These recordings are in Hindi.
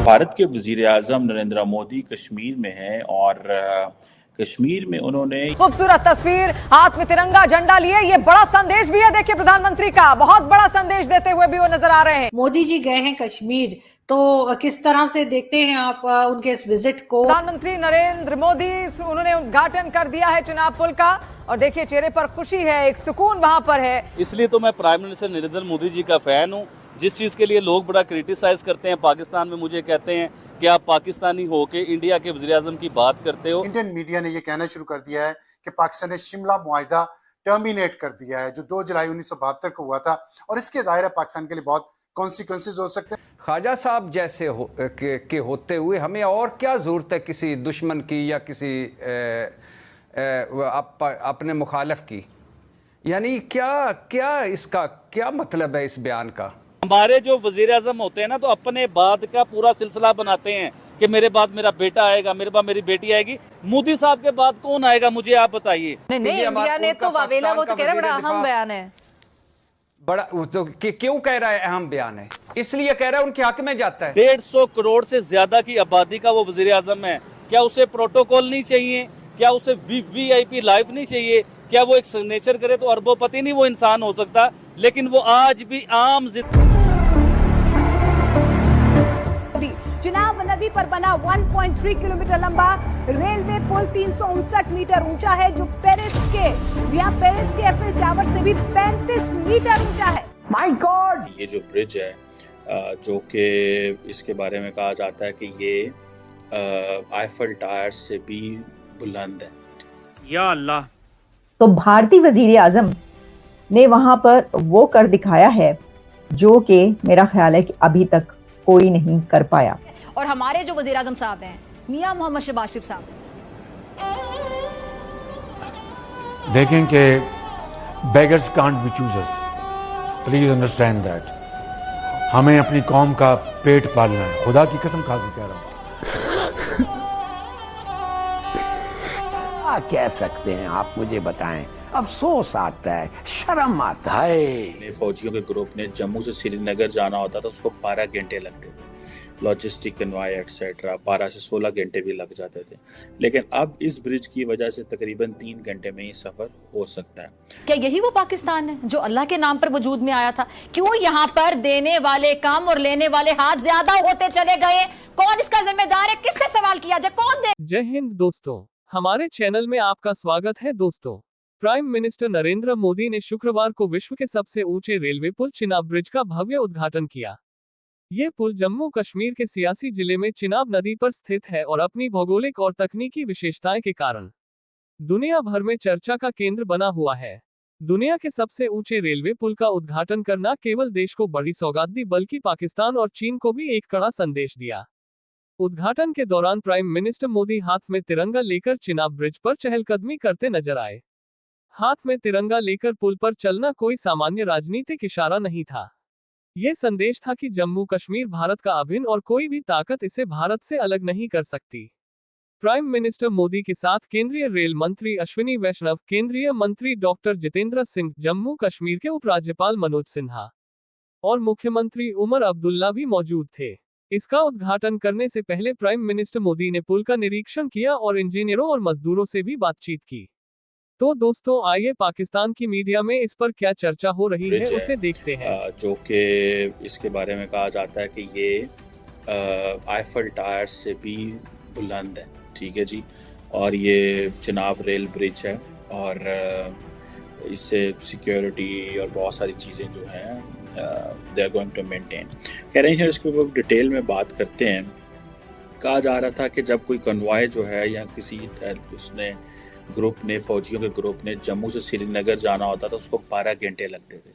भारत के वजीर आजम नरेंद्र मोदी कश्मीर में हैं और कश्मीर में उन्होंने खूबसूरत तस्वीर, हाथ में तिरंगा झंडा लिए, ये बड़ा संदेश भी है। देखिए प्रधानमंत्री का बहुत बड़ा संदेश देते हुए भी वो नजर आ रहे हैं। मोदी जी गए हैं कश्मीर, तो किस तरह से देखते हैं आप उनके इस विजिट को? प्रधानमंत्री नरेंद्र मोदी उन्होंने उद्घाटन कर दिया है चिनाब पुल का और देखिए चेहरे पर खुशी है, एक सुकून वहां पर है। इसलिए तो मैं प्राइम मिनिस्टर नरेंद्र मोदी जी का फैन हूँ। जिस चीज़ के लिए लोग बड़ा क्रिटिसाइज करते हैं पाकिस्तान में, मुझे कहते हैं कि आप पाकिस्तानी होके इंडिया के वज़ीर आज़म की बात करते हो। इंडियन मीडिया ने यह कहना शुरू कर दिया है कि पाकिस्तान ने शिमला मुआहिदा टर्मिनेट कर दिया है, जो 2 जुलाई 1972 को हुआ था, और इसके ज़ाहिर है पाकिस्तान के लिए बहुत कॉन्सिक्वेंसेज हो सकते हैं। ख्वाजा साहब जैसे के होते हुए हमें और क्या जरूरत है किसी दुश्मन की या किसी अपने मुखालिफ की? यानी क्या इसका क्या मतलब है इस बयान का? हमारे जो वजीर आजम होते हैं ना, तो अपने बाद का पूरा सिलसिला बनाते हैं कि मेरे बाद मेरा बेटा आएगा, मेरे बाद मेरी बेटी आएगी। मोदी साहब के बाद कौन आएगा, मुझे आप बताइए। नहीं, इंडिया ने तो वावेला, वो तो कह रहे बड़ा अहम बयान है। बड़ा तो क्यों कह रहा है अहम बयान है? इसलिए कह रहा है उनके हक में जाता है। 150 करोड़ से ज्यादा की आबादी का वो वजीर आजम है। क्या उसे प्रोटोकॉल नहीं चाहिए? क्या उसे VIP लाइफ नहीं चाहिए? क्या वो एक सिग्नेचर करे तो अरबोपति नहीं वो इंसान हो सकता? लेकिन वो आज भी आम चिनाब नदी पर बना 1.3 किलोमीटर लंबा रेलवे पुल 359 मीटर ऊंचा है, जो पेरिस के एफिल टावर से भी 35 मीटर ऊंचा है। My God! ये जो ब्रिज है, जो कि इसके बारे में कहा जाता है कि ये आईफल टावर से भी बुलंद है। या अल्लाह! तो भारतीय वजीर आजम ने वहां पर वो कर दिखाया है जो कि मेरा ख्याल है कि अभी तक कोई नहीं कर पाया। और हमारे जो वजीर आजम साहब हैं, मियां मोहम्मद शहबाज शरीफ साहब, देखें कि beggars can't be choosers, please understand that. हमें अपनी कौम का पेट पालना है, खुदा की कसम खा के कह रहा हूं। कह सकते हैं आप, मुझे बताएं। अफसोस आता है, शर्म आता है। फौजियों के ग्रुप ने जम्मू से श्रीनगर जाना होता था, उसको 12 घंटे लगते थे, लॉजिस्टिक कन्वाय एक्सेट्रा 12 से 16 घंटे भी लग जाते थे। लेकिन अब इस ब्रिज की वजह से तकरीबन 3 घंटे में ही सफर हो सकता है। क्या यही वो पाकिस्तान है जो अल्लाह के नाम पर वजूद में आया था? क्यों यहाँ पर देने वाले कम और लेने वाले हाथ ज्यादा होते चले गए? कौन इसका जिम्मेदार है? किससे सवाल किया जाए? कौन दे? जय हिंद दोस्तों, हमारे चैनल में आपका स्वागत है। दोस्तों, प्राइम मिनिस्टर नरेंद्र मोदी ने शुक्रवार को विश्व के सबसे ऊंचे रेलवे पुल चिनाब ब्रिज का भव्य उद्घाटन किया। यह पुल जम्मू कश्मीर के सियासी जिले में चिनाब नदी पर स्थित है और अपनी भौगोलिक और तकनीकी विशेषताएं के कारण दुनिया भर में चर्चा का केंद्र बना हुआ है। दुनिया के सबसे ऊंचे रेलवे पुल का उद्घाटन करना केवल देश को बड़ी सौगात दी, बल्कि पाकिस्तान और चीन को भी एक कड़ा संदेश दिया। उद्घाटन के दौरान प्राइम मिनिस्टर मोदी हाथ में तिरंगा लेकर चिनाब ब्रिज पर चहलकदमी करते नजर आए। हाथ में तिरंगा लेकर पुल पर चलना कोई सामान्य राजनीतिक इशारा नहीं था। यह संदेश था कि जम्मू कश्मीर भारत का अभिन्न और कोई भी ताकत इसे भारत से अलग नहीं कर सकती। प्राइम मिनिस्टर मोदी के साथ केंद्रीय रेल मंत्री अश्विनी वैष्णव, केंद्रीय मंत्री डॉक्टर जितेंद्र सिंह, जम्मू कश्मीर के उपराज्यपाल मनोज सिन्हा और मुख्यमंत्री उमर अब्दुल्ला भी मौजूद थे। इसका उद्घाटन करने से पहले प्राइम मिनिस्टर मोदी ने पुल का निरीक्षण किया और इंजीनियरों और मजदूरों से भी बातचीत की। तो दोस्तों, आइए पाकिस्तान की मीडिया में इस पर क्या चर्चा हो रही है उसे देखते हैं। जो कि इसके बारे में कहा जाता है कि ये आईफल टावर से भी बुलंद है, ठीक है जी। और ये चिनाब रेल ब्रिज है और इससे सिक्योरिटी और बहुत सारी चीज़ें जो हैं they are going to maintain. कह रहे हैं इसके ऊपर डिटेल में बात करते हैं। कहा जा रहा था कि जब कोई कन्वॉय जो है या किसी उसने ग्रुप ने, फौजियों के ग्रुप ने जम्मू से श्रीनगर जाना होता था, उसको 12 घंटे लगते थे,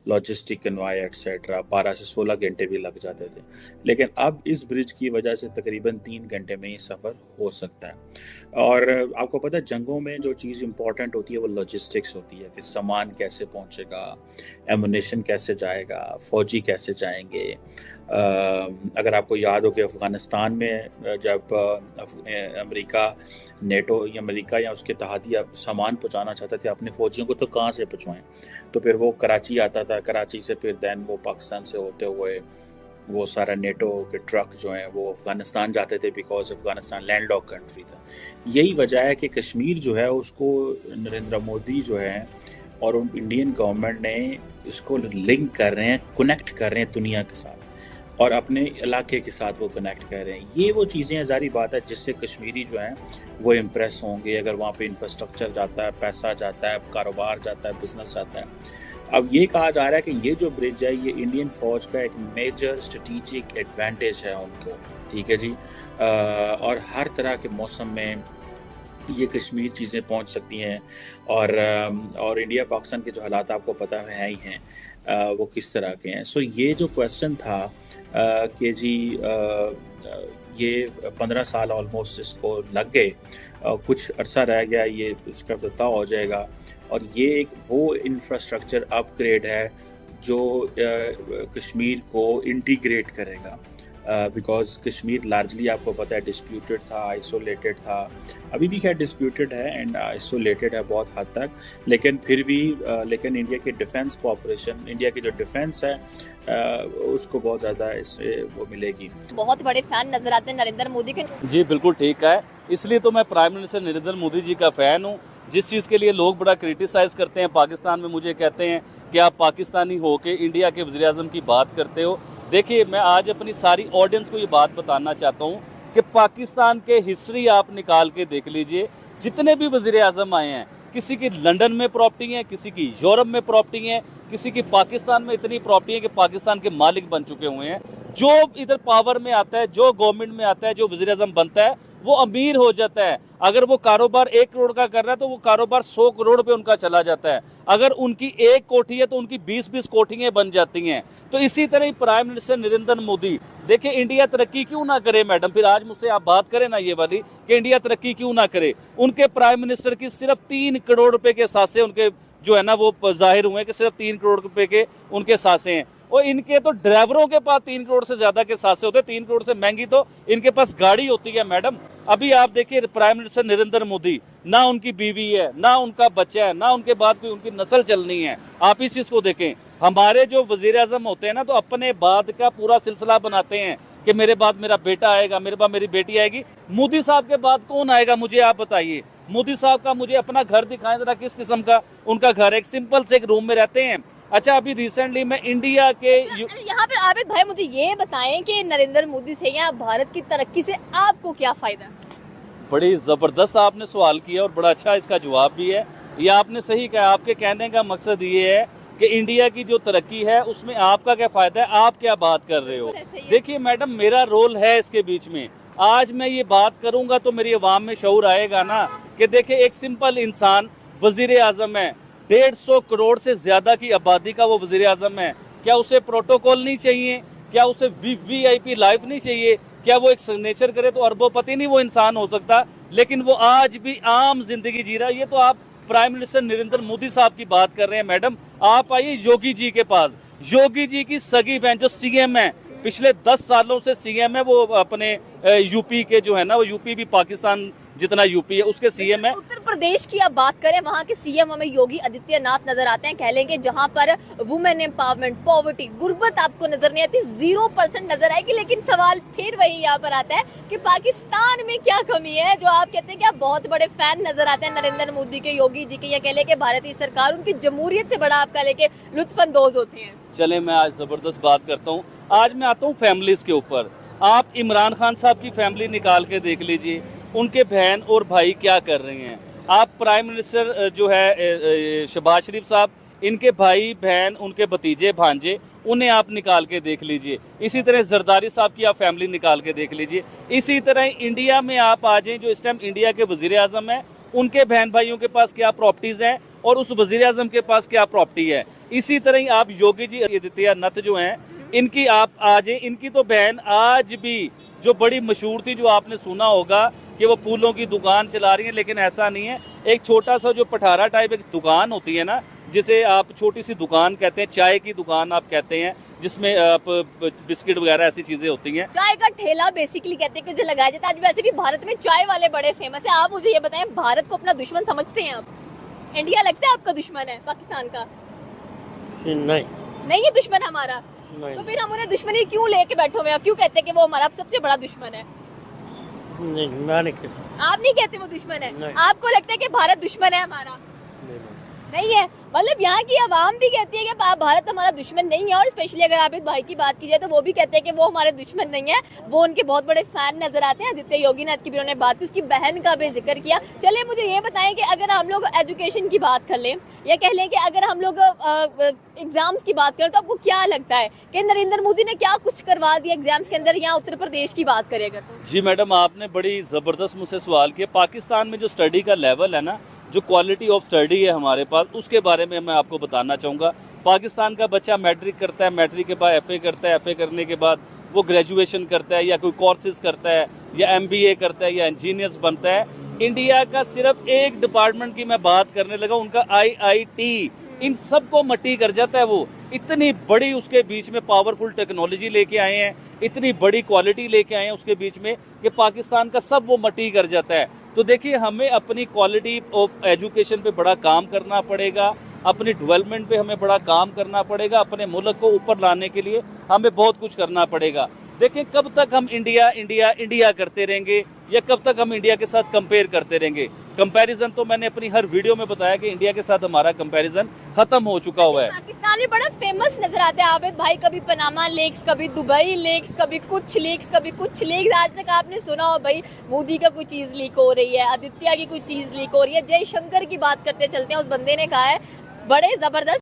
लॉजिस्टिक कन्वाय एक्सेट्रा 12 से 16 घंटे भी लग जाते थे। लेकिन अब इस ब्रिज की वजह से तकरीबन 3 घंटे में ही सफ़र हो सकता है। और आपको पता है जंगों में जो चीज़ इंपॉर्टेंट होती है वो लॉजिस्टिक्स होती है कि सामान कैसे पहुंचेगा, एमुनेशन कैसे जाएगा, फौजी कैसे जाएंगे। अगर आपको याद हो कि अफ़गानिस्तान में जब अमेरिका नेटो या अमेरिका या उसके तहत सामान पहुंचाना चाहते थे अपने फ़ौजियों को, तो कहाँ से पहुंचाएं? तो फिर वो कराची आता था, कराची से फिर दैन वो पाकिस्तान से होते हुए वो सारा नेटो के ट्रक जो हैं वो अफ़गानिस्तान जाते थे, बिकॉज अफ़गानिस्तान लैंडलॉक कंट्री था। यही वजह है कि कश्मीर जो है उसको नरेंद्र मोदी जो है और इंडियन गवर्नमेंट ने इसको लिंक कर रहे हैं, कनेक्ट कर रहे हैं दुनिया के साथ और अपने इलाके के साथ वो कनेक्ट कर रहे हैं। ये वो चीज़ें ज़ाहिर बात है जिससे कश्मीरी जो हैं वो इम्प्रेस होंगे। अगर वहाँ पे इंफ्रास्ट्रक्चर जाता है, पैसा जाता है, कारोबार जाता है, बिजनेस जाता है। अब ये कहा जा रहा है कि ये जो ब्रिज है ये इंडियन फ़ौज का एक मेजर स्ट्रेटिजिक एडवांटेज है उनको, ठीक है जी। और हर तरह के मौसम में ये कश्मीर चीज़ें पहुंच सकती हैं और इंडिया पाकिस्तान के जो हालात आपको पता है ही हैं वो किस तरह के हैं। सो ये जो क्वेश्चन था कि जी ये 15 साल ऑलमोस्ट इसको लग गए, कुछ अरसा रह गया, ये इसका तय हो जाएगा और ये एक वो इंफ्रास्ट्रक्चर अपग्रेड है जो कश्मीर को इंटीग्रेट करेगा। बिकॉज कश्मीर लार्जली आपको पता है डिस्प्यूटेड था, आइसोलेटेड था, अभी भी खैर डिस्प्यूटेड है एंड आइसोलेटेड है बहुत हद तक, लेकिन फिर भी लेकिन इंडिया के डिफेंस कोऑपरेशन, इंडिया की जो डिफेंस है उसको बहुत ज़्यादा इससे वो मिलेगी। बहुत बड़े फैन नजर आते हैं नरेंद्र मोदी के। जी बिल्कुल ठीक है, इसलिए तो मैं प्राइम मिनिस्टर नरेंद्र मोदी जी का फ़ैन हूँ। जिस चीज़ के लिए लोग बड़ा क्रिटिसाइज़ करते हैं पाकिस्तान में, मुझे कहते हैं कि आप पाकिस्तानी हो के इंडिया के वज़ीर-ए-आज़म की बात करते हो। देखिए, मैं आज अपनी सारी ऑडियंस को ये बात बताना चाहता हूँ कि पाकिस्तान के हिस्ट्री आप निकाल के देख लीजिए, जितने भी वज़ीर-ए-आज़म आए हैं, किसी की लंदन में प्रॉपर्टी है, किसी की यूरोप में प्रॉपर्टी है, किसी की पाकिस्तान में इतनी प्रॉपर्टी है कि पाकिस्तान के मालिक बन चुके हुए हैं। जो इधर पावर में आता है, जो गवर्नमेंट में आता है, जो वज़ीर-ए-आज़म बनता है, वो अमीर हो जाता है। अगर वो कारोबार 1 करोड़ का कर रहा है तो वो कारोबार 100 करोड़ पे उनका चला जाता है। अगर उनकी 1 कोठी है तो उनकी 20-20 कोठियाँ बन जाती हैं। तो इसी तरह ही प्राइम मिनिस्टर नरेंद्र मोदी, देखिए इंडिया तरक्की क्यों ना करे मैडम, फिर आज मुझसे आप बात करें ना ये वाली कि इंडिया तरक्की क्यों ना करे। उनके प्राइम मिनिस्टर की सिर्फ 3 करोड़ रुपए के सासे उनके जो है ना वो जाहिर हुए कि सिर्फ 3 करोड़ रुपए के उनके सासे हैं, और इनके तो ड्राइवरों के पास 3 करोड़ से ज्यादा के सासे होते हैं। 3 करोड़ से महंगी तो इनके पास गाड़ी होती है मैडम। अभी आप देखिए प्राइम मिनिस्टर नरेंद्र मोदी, ना उनकी बीवी है, ना उनका बच्चा है, ना उनके बाद कोई उनकी नस्ल चलनी है। आप इस चीज को देखें, हमारे जो वज़ीर-ए-आज़म होते हैं ना तो अपने बाद का पूरा सिलसिला बनाते हैं कि मेरे बाद मेरा बेटा आएगा, मेरे बाद मेरी बेटी आएगी। मोदी साहब के बाद कौन आएगा मुझे आप बताइए। मोदी साहब का मुझे अपना घर दिखाएं जरा, किस किस्म का उनका घर है। एक सिंपल से एक रूम में रहते हैं। अच्छा, अभी रिसेंटली मैं इंडिया के यहाँ पर आबिद भाई मुझे ये बताएं कि नरेंद्र मोदी से या भारत की तरक्की से आपको क्या फायदा? बड़ी ज़बरदस्त आपने सवाल किया और बड़ा अच्छा इसका जवाब भी है। ये आपने सही कहा, आपके कहने का मकसद ये है कि इंडिया की जो तरक्की है उसमें आपका क्या फ़ायदा है, आप क्या बात कर रहे हो। देखिए मैडम, मेरा रोल है इसके बीच में। आज मैं ये बात करूँगा तो मेरी अवाम में शऊर आएगा ना कि देखिए एक सिंपल इंसान वज़ीर-ए-आज़म है, 150 करोड़ से ज़्यादा की आबादी का वो वज़ीर-ए-आज़म है। क्या उसे प्रोटोकॉल नहीं चाहिए? क्या उसे VIP लाइफ नहीं चाहिए? क्या वो एक सिग्नेचर करे तो अरबोपति नहीं वो इंसान हो सकता? लेकिन वो आज भी आम जिंदगी जी रहा है। ये तो आप प्राइम मिनिस्टर नरेंद्र मोदी साहब की बात कर रहे हैं मैडम। आप आइए योगी जी के पास। योगी जी की सगी बहन जो CM है, पिछले 10 सालों से CM है, वो अपने यूपी के जो है ना, वो यूपी भी पाकिस्तान जितना यूपी है उसके CM है। उत्तर प्रदेश की आप बात करें, वहाँ के CM हमें योगी आदित्यनाथ नजर आते हैं। कह लेंगे जहाँ पर वुमेन एम्पावरमेंट, पॉवर्टी, गुर्बत आपको नजर नहीं आती, 0% नजर आएगी। लेकिन सवाल फिर वही यहाँ पर आता है कि पाकिस्तान में क्या कमी है जो आप कहते हैं कि आप बहुत बड़े फैन नजर आते हैं नरेंद्र मोदी के, योगी जी के, या कह लेंगे भारतीय सरकार उनकी जमहूरियत से बड़ा आपका लेके लुत्फानंदोज होते हैं। चले मैं आज जबरदस्त बात करता हूँ। आज मैं आता हूँ फैमिलीज के ऊपर। आप इमरान खान साहब की फैमिली निकाल के देख लीजिए, उनके बहन और भाई क्या कर रहे हैं। आप प्राइम मिनिस्टर जो है शहबाज शरीफ साहब, इनके भाई बहन, उनके भतीजे भांजे, उन्हें आप निकाल के देख लीजिए। इसी तरह जरदारी साहब की आप फैमिली निकाल के देख लीजिए। इसी तरह इंडिया में आप आ जाएं, जो इस टाइम इंडिया के वज़ीर-ए-आज़म हैं, उनके बहन भाइयों के पास क्या प्रॉपर्टीज़ हैं और उस वज़ीर-ए-आज़म के पास क्या प्रॉपर्टी है। इसी तरह आप योगी जी आदित्यनाथ जो हैं, इनकी आप आ जाएं। इनकी तो बहन आज भी जो बड़ी मशहूर थी, जो आपने सुना होगा कि वो फूलों की दुकान चला रही हैं, लेकिन ऐसा नहीं है। एक छोटा सा जो पठारा टाइप एक दुकान होती है ना, जिसे आप छोटी सी दुकान कहते हैं, चाय की दुकान आप कहते हैं, जिसमें आप बिस्किट वगैरह ऐसी चीजें होती हैं। चाय का ठेला बेसिकली कहते हैं कि जो लगाया जाता है। आज वैसे भी भारत में चाय वाले बड़े फेमस है। आप मुझे ये बताएं, भारत को अपना दुश्मन समझते हैं आप? इंडिया लगता है आपका दुश्मन है पाकिस्तान का? नहीं है दुश्मन हमारा। तो फिर हम उन्हें दुश्मनी क्यों लेके बैठे हुए हैं, क्यों कहते हैं कि वो हमारा सबसे बड़ा दुश्मन है? नहीं, मैं नहीं कहता। आप नहीं कहते वो दुश्मन है? आपको लगता है कि भारत दुश्मन है हमारा? नहीं है। मतलब यहाँ की आवाम भी कहती है कि भारत हमारा दुश्मन नहीं है, और स्पेशली अगर आबिद भाई की बात की जाए तो वो भी कहते हैं कि वो हमारे दुश्मन नहीं है, वो उनके बहुत बड़े फैन नजर आते हैं। आदित्य योगीनाथ की भी उन्होंने बात की, उसकी बहन का भी जिक्र किया। चलिए मुझे ये बताएं कि अगर हम लोग एजुकेशन की बात कर लें या कह लें कि अगर हम लोग एग्जाम्स की बात करें, तो आपको क्या लगता है कि नरेंद्र मोदी ने क्या कुछ करवा दिया एग्जाम्स के अंदर, या उत्तर प्रदेश की बात करें अगर तो? जी मैडम, आपने बड़ी ज़बरदस्त मुझसे सवाल किया। पाकिस्तान में जो स्टडी का लेवल है ना, जो क्वालिटी ऑफ स्टडी है हमारे पास, उसके बारे में मैं आपको बताना चाहूँगा। पाकिस्तान का बच्चा मैट्रिक करता है, मैट्रिक के बाद एफए करता है, एफए करने के बाद वो ग्रेजुएशन करता है या कोई कोर्सेज करता है या एमबीए करता है या इंजीनियर्स बनता है। इंडिया का सिर्फ एक डिपार्टमेंट की मैं बात करने लगा, उनका आईआईटी, इन सबको मट्टी कर जाता है। वो इतनी बड़ी उसके बीच में पावरफुल टेक्नोलॉजी लेके आए हैं, इतनी बड़ी क्वालिटी लेके आए हैं उसके बीच में कि पाकिस्तान का सब वो मट्टी कर जाता है। तो देखिए, हमें अपनी क्वालिटी ऑफ एजुकेशन पे बड़ा काम करना पड़ेगा, अपनी डेवलपमेंट पे हमें बड़ा काम करना पड़ेगा, अपने मुल्क को ऊपर लाने के लिए हमें बहुत कुछ करना पड़ेगा। देखिए, कब तक हम इंडिया इंडिया इंडिया करते रहेंगे या कब तक हम इंडिया के साथ कंपेयर करते रहेंगे? कंपैरिजन तो मैंने अपनी हर वीडियो में बताया कि इंडिया के साथ हमारा कंपैरिजन खत्म हो चुका हुआ है। पाकिस्तान में बड़ा फेमस नजर आता है आबिद भाई, कभी पनामा लेक्स, कभी दुबई लेक्स, कभी कुछ लेक्स, कभी कुछ लेक्स। आज तक आपने सुना हो भाई मोदी का कोई चीज लीक हो रही है, आदित्य की कोई चीज लीक हो रही है, जयशंकर की बात करते चलते हैं। उस बंदे ने कहा है बड़े जबरदस्त